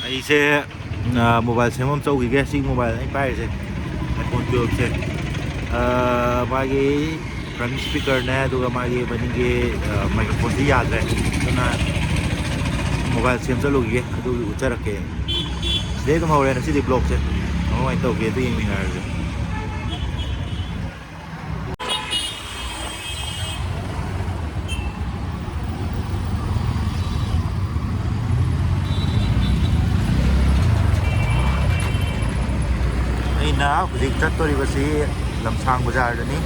ꯑꯩꯁꯦ ꯃꯣꯕꯥꯏꯜ ꯁꯦꯝꯐꯝ ꯆꯧꯈꯤꯒꯦ. ꯁꯤ ꯃꯣꯕꯥꯏꯜ ꯑꯩ ꯄꯥꯏꯔꯤꯁꯦ iPhone 12ꯁꯦ ꯃꯥꯒꯤ ꯐ꯭ꯔꯟ ꯁ꯭ꯄꯤꯀꯔꯅꯦ ꯑꯗꯨꯒ ꯃꯥꯒꯤ ꯃꯅꯤꯡꯒꯤ ꯃꯥꯏꯀ꯭ꯔꯣꯐꯣꯟꯁꯤ ꯌꯥꯗ꯭ꯔꯦ. ꯑꯗꯨꯅ ꯃꯣꯕꯥꯏꯜ ꯁꯦꯝ ꯆꯠꯂꯨꯈꯤꯒꯦ. ꯑꯗꯨꯒꯤ ꯎꯠꯆꯔꯛꯀꯦ. ꯁꯤꯗꯩ ꯑꯗꯨꯝ ꯍꯧꯔꯦ ꯉꯁꯤꯗꯤ ꯕ꯭ꯂꯣꯛꯁꯦ. ꯀꯃꯥꯏꯅ ꯇꯧꯒꯦ ꯑꯗꯨ ꯌꯦꯡꯃꯤꯟꯅꯔꯁꯦ. ꯑꯩꯅ ꯍꯧꯖꯤꯛ ꯆꯠꯇꯣꯔꯤꯕꯁꯤ ꯂꯝꯁꯥꯡ ꯕꯖꯥꯔꯗꯅꯤ.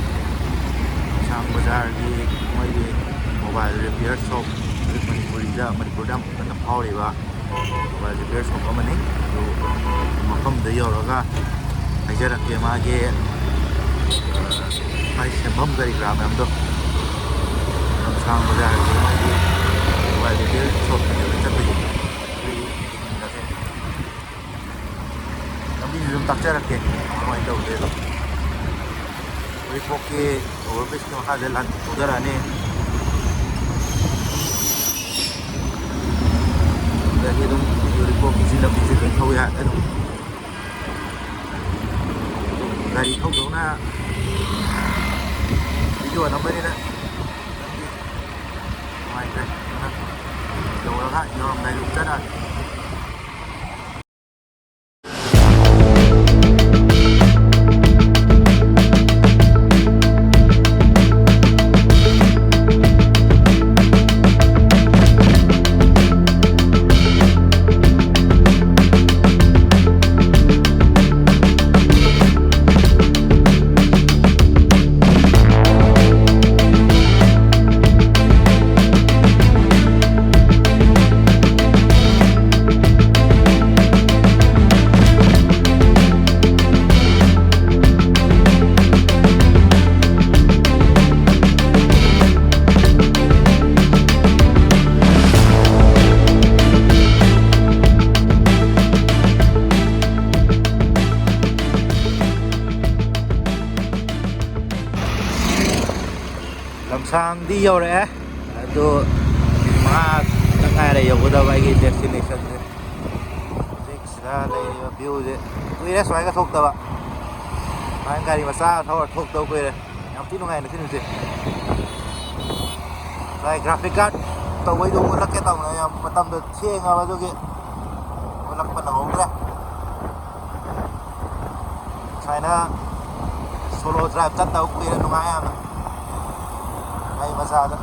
ꯂꯝꯁꯥꯡ ꯕꯖꯥꯔꯒꯤ ꯃꯣꯏꯒꯤ ꯃꯣꯕꯥꯏꯜ ꯔꯤꯄꯤꯌꯔ ꯁꯣꯞ, ꯍꯧꯖꯤꯛ ꯃꯅꯤꯄꯨꯔꯗ ꯌꯥꯝ ꯀꯟꯅ ꯐꯥꯎꯔꯤꯕ ꯃꯣꯕꯥꯏꯜ ꯔꯤꯄꯤꯌꯔ ꯁꯣꯞ ꯑꯃꯅꯤ. ꯑꯗꯨ ꯃꯐꯝꯗ ꯌꯧꯔꯒ ꯍꯥꯏꯖꯔꯛꯀꯦ ꯃꯥꯒꯤ ꯁꯦꯝꯐꯝ ꯀꯔꯤ ꯀꯔꯥ ꯃꯌꯥꯝꯗꯣ. ꯂꯝꯁꯥꯡ ꯕꯖꯥꯔꯒꯤ ꯃꯣꯏꯒꯤ ꯃꯣꯕꯥꯏꯜ ꯔꯤꯄꯤꯌꯔ ꯁꯣꯞꯇꯅꯦꯕ ꯆꯠꯇꯣꯏꯁꯦ. ꯂꯝꯕꯤꯁꯨ ꯑꯗꯨꯝ ꯇꯥꯛꯆꯔꯛꯀꯦ ꯀꯃꯥꯏꯅ ꯇꯧꯒꯦꯗꯣ. ꯎꯔꯤꯄꯣꯛꯀꯤ ꯑꯣꯚꯔꯕ꯭ꯔꯤꯖꯀꯤ ꯃꯈꯥꯗ ꯊꯧꯗꯔꯛꯑꯅꯤ. ꯑꯗꯒꯤ ꯑꯗꯨꯝ ꯎꯔꯤꯄꯣꯛꯀꯤꯁꯤ ꯂꯝꯕꯤꯁꯤ ꯂꯣꯏ ꯊꯧ ꯌꯥꯔꯦ. ꯑꯗꯨꯝ ꯒꯥꯔꯤ ꯊꯧꯗꯧꯅ ꯚꯤꯗꯤꯑꯣ ꯅꯝꯕꯅꯤꯅ ꯈꯤꯇꯪꯗꯤ ꯅꯨꯡꯉꯥꯏꯇ꯭ꯔꯦ. ꯑꯗꯨꯅ ꯌꯧꯔꯝꯗꯥꯏꯗ ꯎꯠꯆꯔꯛꯑꯒꯦ. ꯂꯝꯁꯥꯡꯗꯤ ꯌꯧꯔꯛꯑꯦ. ꯑꯗꯨ 5 ꯉꯥꯏꯔꯦ ꯌꯧꯒꯗꯕ ꯑꯩꯒꯤ ꯗꯦꯁꯇꯤꯅꯦꯁꯟꯁꯦ. ꯍꯧꯖꯤꯛ ꯁꯤꯗ ꯂꯩꯔꯤꯕ ꯚ꯭ꯌꯨꯁꯦ ꯀꯨꯏꯔꯦ ꯁꯨꯃꯥꯏꯅ ꯊꯣꯛꯇꯕ. ꯁꯨꯃꯥꯏꯅ ꯒꯥꯔꯤ ꯃꯆꯥ ꯊꯧꯔ ꯊꯣꯛꯇꯕ ꯀꯨꯏꯔꯦ. ꯌꯥꯝ ꯊꯤ ꯅꯨꯡꯉꯥꯏ ꯉꯁꯤ ꯅꯨꯃꯤꯠꯁꯦ. ꯒ꯭ꯔꯥꯐꯤꯛ ꯀꯥꯔꯗ ꯇꯧꯕꯩꯗꯣ ꯎꯠꯂꯛꯀꯦ ꯇꯧꯅ ꯌꯥꯝ ꯃꯇꯝꯗꯣ ꯊꯦꯡꯉꯕ ꯑꯗꯨꯒꯤ ꯎꯠꯂꯛꯄ ꯅꯪꯍꯧꯗ꯭ꯔꯦ. ꯁꯨꯃꯥꯏꯅ ꯁꯣꯂꯣ ꯗ꯭ꯔꯥꯏꯚ ꯆꯠꯇꯕ ꯀꯨꯏꯔꯦ. ꯅꯨꯡꯉꯥꯏ ꯌꯥꯝꯅ ꯒꯥꯔꯤ ꯃꯆꯥꯗ.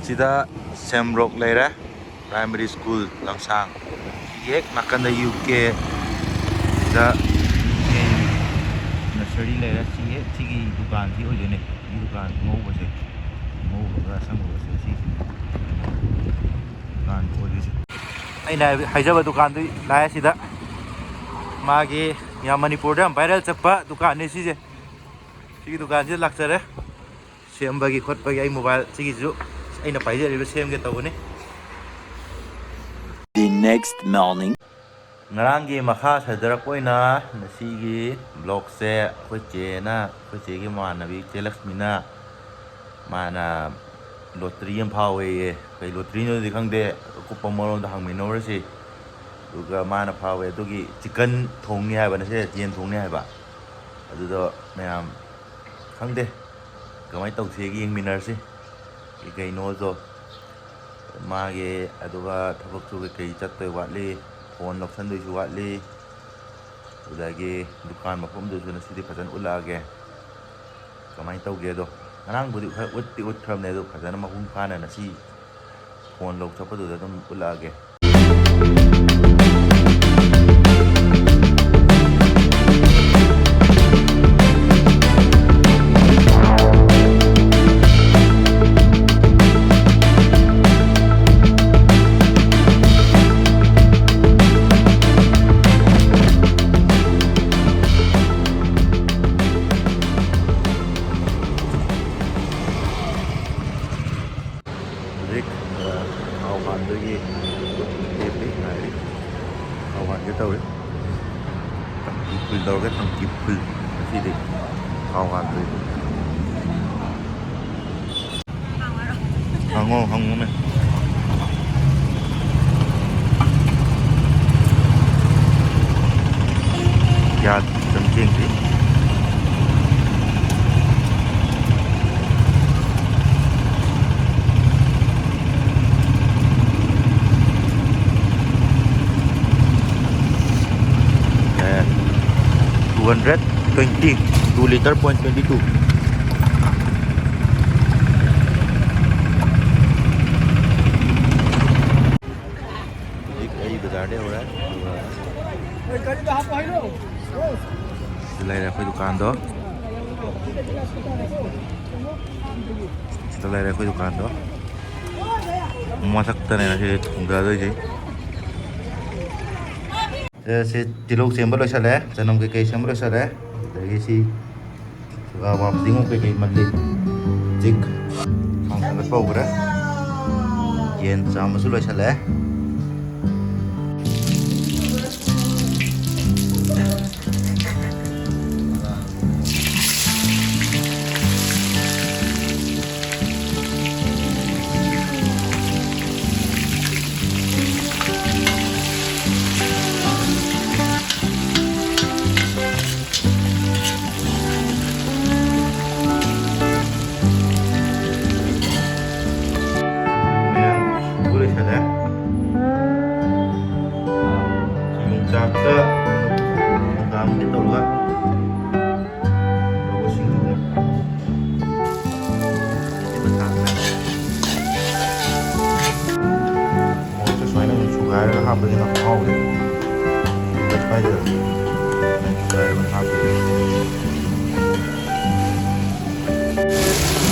ꯁꯤꯗ ꯁꯦꯝꯔꯣꯛ ꯂꯩꯔꯦ, ꯄ꯭ꯔꯥꯏꯃꯥꯔꯤ ꯁ꯭ꯀꯨꯜ ꯂꯝꯁꯥꯡ. ꯍꯦꯛ ꯅꯥꯀꯟꯗ UK ꯁꯤꯗ ꯅꯁꯔꯤ ꯂꯩꯔꯦ. ꯁꯤꯒꯤ ꯗꯨꯀꯥꯟꯁꯤ ꯑꯣꯏꯗꯣꯏꯅꯦ. ꯁꯤꯒꯤ ꯗꯨꯀꯥꯟ ꯑꯉꯧꯕꯁꯦ, ꯑꯉꯧꯕꯒ ꯑꯁꯪꯕꯒꯁꯦ, ꯁꯤ ꯗꯨꯀꯥꯟ ꯑꯣꯏꯗꯣꯏꯁꯦ. ꯑꯩꯅ ꯍꯥꯏꯖꯕ ꯗꯨꯀꯥꯟꯗꯨ ꯂꯥꯛꯑꯦ. ꯁꯤꯗ ꯃꯥꯒꯤ ꯌꯥꯝ ꯃꯅꯤꯄꯨꯔꯗ ꯌꯥꯝ ꯚꯥꯏꯔꯦꯜ ꯆꯠꯄ ꯗꯨꯀꯥꯟꯅꯤ ꯁꯤꯁꯦ. ꯁꯤꯒꯤ ꯗꯨꯀꯥꯟꯁꯤꯗ ꯂꯥꯛꯆꯔꯦ. ꯁꯦꯝꯕꯒꯤ ꯈꯣꯠꯄꯒꯤ ꯑꯩ ꯃꯣꯕꯥꯏꯜ ꯁꯤꯒꯤꯁꯨ ꯑꯩꯅ ꯄꯥꯏꯖꯔꯤꯕ ꯁꯦꯝꯒꯦ ꯇꯧꯕꯅꯤ. The next morning. ꯉꯔꯥꯡꯒꯤ ꯃꯈꯥ ꯁꯗꯔꯛꯄ ꯑꯣꯏꯅ ꯉꯁꯤꯒꯤ ꯕ꯭ꯂꯣꯛꯁꯦ ꯑꯩꯈꯣꯏ ꯆꯦꯒꯤ ꯃꯃꯥꯟꯅꯕꯤ ꯆꯦ ꯂꯛꯁꯃꯤꯅ ꯃꯥꯅ ꯂꯣꯇ꯭ꯔꯤ ꯑꯃ ꯐꯥꯎꯋꯦꯌꯦ. ꯀꯩ ꯂꯣꯇ꯭ꯔꯤꯅꯣꯗꯤ ꯈꯪꯗꯦ. ꯑꯀꯨꯞꯄ ꯃꯔꯣꯟꯗꯣ ꯍꯪꯃꯤꯟꯅꯧꯔꯁꯤ. ꯑꯗꯨꯒ ꯃꯥꯅ ꯐꯥꯎꯋꯦ ꯑꯗꯨꯒꯤ ꯆꯤꯛꯀꯟ ꯊꯣꯡꯅꯤ ꯍꯥꯏꯕ, ꯅꯁꯦ ꯌꯦꯟ ꯊꯣꯡꯅꯤ ꯍꯥꯏꯕ. ꯑꯗꯨꯗꯣ ꯃꯌꯥꯝ ꯈꯪꯗꯦ ꯀꯃꯥꯏꯅ ꯇꯧꯁꯤꯒꯦ ꯌꯦꯡꯃꯤꯟꯅꯔꯁꯤ. ꯀꯩꯅꯣꯗꯣ ꯃꯥꯒꯤ, ꯑꯗꯨꯒ ꯊꯕꯛꯁꯨ ꯀꯩꯀꯩ ꯆꯠꯇꯣꯏ ꯋꯥꯠꯂꯤ, ꯐꯣꯟ ꯂꯧꯁꯟꯗꯣꯏꯁꯨ ꯋꯥꯠꯂꯤ. ꯑꯗꯨꯗꯒꯤ ꯗꯨꯀꯥꯟ ꯃꯐꯝꯗꯨꯁꯨ ꯉꯁꯤꯗꯤ ꯐꯖꯅ ꯎꯠꯂꯛꯑꯒꯦ ꯀꯃꯥꯏꯅ ꯇꯧꯒꯦꯗꯣ. ꯉꯔꯥꯡꯕꯨꯗꯤ ꯈꯔ ꯎꯠꯈ꯭ꯔꯕꯅꯦ. ꯑꯗꯨ ꯐꯖꯅ ꯃꯄꯨꯡ ꯐꯥꯅ ꯉꯁꯤ ꯐꯣꯟ ꯂꯧ ꯆꯠꯄꯗꯨꯗ ꯑꯗꯨꯝ ꯎꯠꯂꯛꯑꯒꯦ. ꯍꯧꯖꯤꯛ ꯊꯥꯎ ꯍꯥꯟꯕꯒꯤ ꯂꯦꯞꯄꯤ, ꯉꯥꯏꯔꯤ. ꯊꯥꯎ ꯍꯥꯟꯒꯦ ꯇꯧꯔꯤ. ꯇꯪꯀꯤ ꯐꯨꯜ ꯇꯧꯔꯒ ꯇꯪꯀꯤ ꯐꯨꯜ ꯉꯁꯤꯗꯤ thao gan tui hang me ya tâm chiên gì yeah. 222 liter point 22 cái bazaar đây rồi đây là cái दुकान đó đây là cái दुकान đó masakta này là gì thùng ra rồi gì sẽ tilo xem bao lâu sau đấy cho nó cái xem bao lâu sau đấy để cái gì và vào tiếng cái mình đi dịch không thành cái bao đấy yên sao mà số lâu sau đấy Happening on all day. That's why the happy.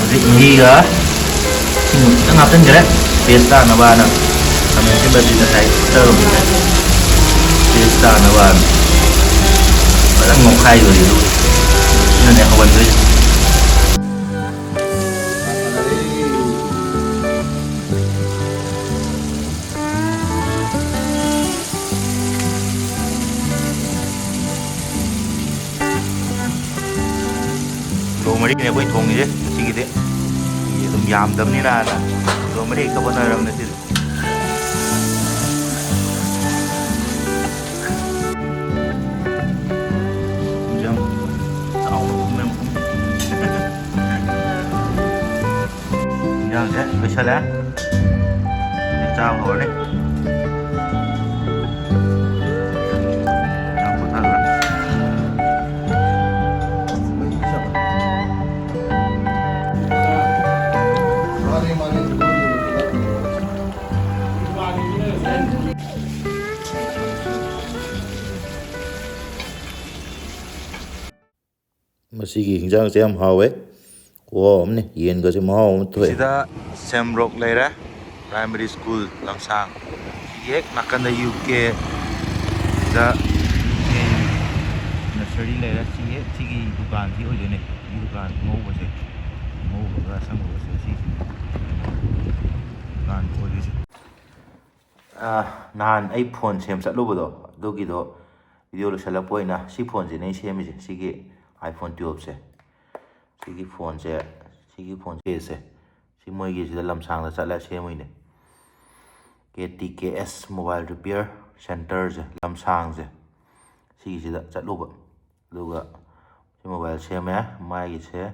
Jadi tengah tenggerak pesta nawana. Kami coba tidak saya terus. Pesta nawan. Orang ngokai dulu. Ini kawan dulu. Mari này quay thùng gì chứ gì thế tụm yam đâm như là rồi mới đi các bạn làm này chứ jam tao cũng em jam thế bây giờ là chào rồi đấy Masih hinjang saya mau wow ni yen ko saya mau tu sida Semrock lera primary school langsang yek nakan da UK da nursery lera sigi dukan thi oi ne dukan ngau ba se ngau ba sang ba se si dukan ko di se nan ai phone sem chat lu bo do do gi do video lo sala poina si phone je nei sem je sigi iPhone 12 se sigi phone se si moi gi da lamsang da chala se moi ne KTKS Mobile Repair Center je lamsang je sigi da chatlu ba duga si mobile se me mai gi se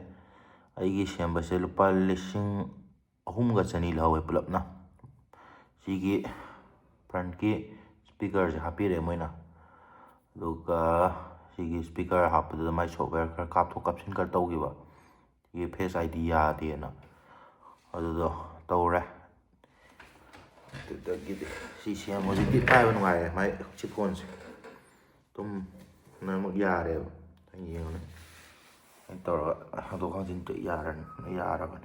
ai gi sem ba se lupa lising ahum ga chani lawe pulap na sigi front ki speaker je happy re moi na duga sigi speaker hapda mai software kar kaptho kapsin kar tawgiba ye face id ya de na adu tawre si siam mo di pai ban ngai mai chip phone tum na mo ya re anh nhiều này anh tawra adu khang jin tu ya ran ya ra ban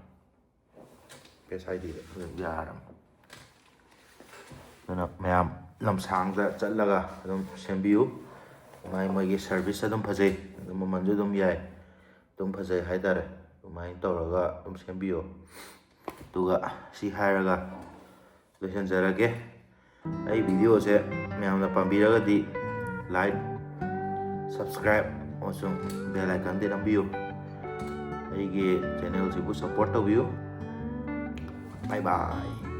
face id ya ra na mayam lamsang da chatlaga adum sembiu mai cái service adum phajai adum manju dum yai dum phajai haidare mai tawraga dum sembio tuga si hairaga lesson jarage ai video se myamna pambiraga di like subscribe also bell icon de nambio ꯑꯩꯒꯤ ꯆꯦꯅꯦꯜꯁꯤꯕꯨ support ꯇꯧꯕꯤꯌꯨ. ꯕꯥꯏ ꯕꯥꯏ.